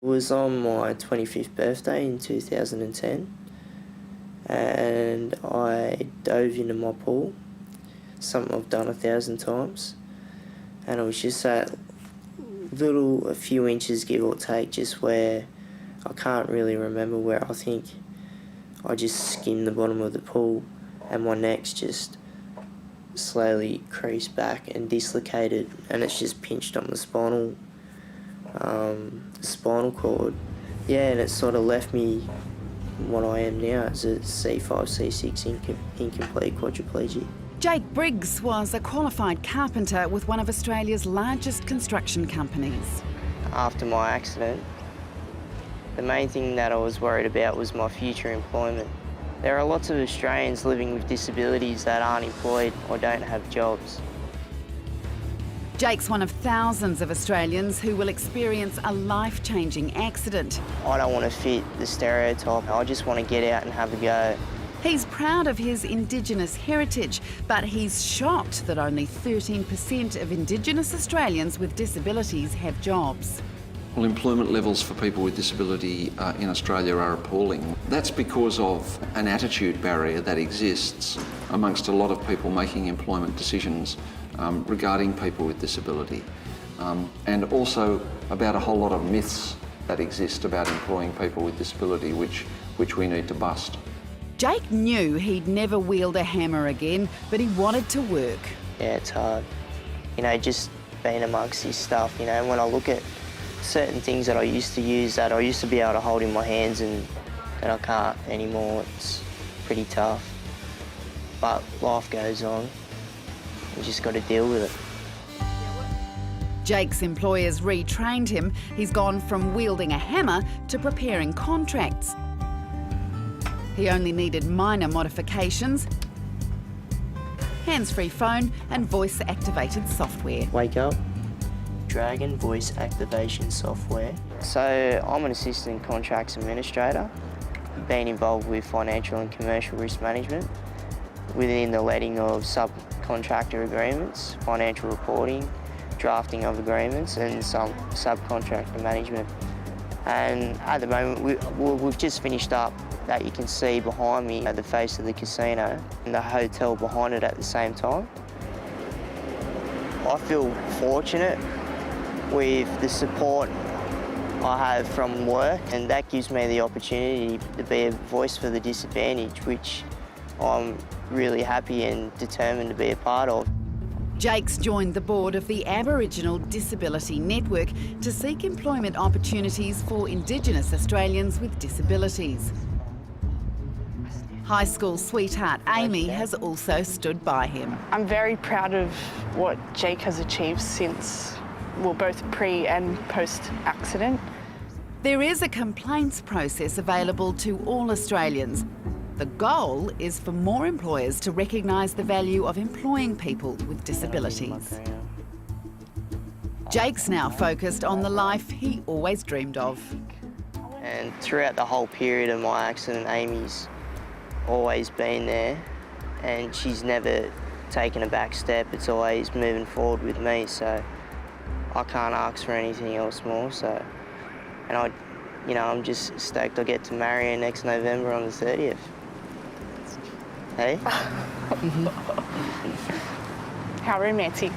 It was on my 25th birthday in 2010 and I dove into my pool, something I've done 1,000 times, and it was just that a few inches give or take, just where I can't really remember where. I think I just skimmed the bottom of the pool and my neck's just slowly creased back and dislocated, and it's just pinched on the spinal cord. Yeah, and it sort of left me what I am now as a C5, C6 incomplete quadriplegic. Jake Briggs was a qualified carpenter with one of Australia's largest construction companies. After my accident, the main thing that I was worried about was my future employment. There are lots of Australians living with disabilities that aren't employed or don't have jobs. Jake's one of thousands of Australians who will experience a life-changing accident. I don't want to fit the stereotype. I just want to get out and have a go. He's proud of his Indigenous heritage, but he's shocked that only 13% of Indigenous Australians with disabilities have jobs. Well, employment levels for people with disability in Australia are appalling. That's because of an attitude barrier that exists amongst a lot of people making employment decisions regarding people with disability, and also about a whole lot of myths that exist about employing people with disability, which we need to bust. Jake knew he'd never wield a hammer again, but he wanted to work. Yeah, it's hard. You know, just being amongst this stuff, you know, when I look at certain things that I used to use, that I used to be able to hold in my hands and that I can't anymore, it's pretty tough. But life goes on. You just got to deal with it. Jake's employers retrained him. He's gone from wielding a hammer to preparing contracts. He only needed minor modifications, hands-free phone and voice-activated software. Wake up. Dragon voice activation software. So I'm an assistant contracts administrator, been involved with financial and commercial risk management within the letting of subcontractor agreements, financial reporting, drafting of agreements and some subcontractor management. And at the moment we've just finished up that you can see behind me at the face of the casino and the hotel behind it at the same time. I feel fortunate with the support I have from work, and that gives me the opportunity to be a voice for the disadvantaged, which I'm really happy and determined to be a part of. Jake's joined the board of the Aboriginal Disability Network to seek employment opportunities for Indigenous Australians with disabilities. High school sweetheart Amy has also stood by him. I'm very proud of what Jake has achieved since, well, both pre and post-accident. There is a complaints process available to all Australians. The goal is for more employers to recognise the value of employing people with disabilities. Jake's now focused on the life he always dreamed of. And throughout the whole period of my accident, Amy's always been there and she's never taken a back step. It's always moving forward with me, so I can't ask for anything else more. So, and I'm just stoked I get to marry her next November on the 30th. Hey? How romantic.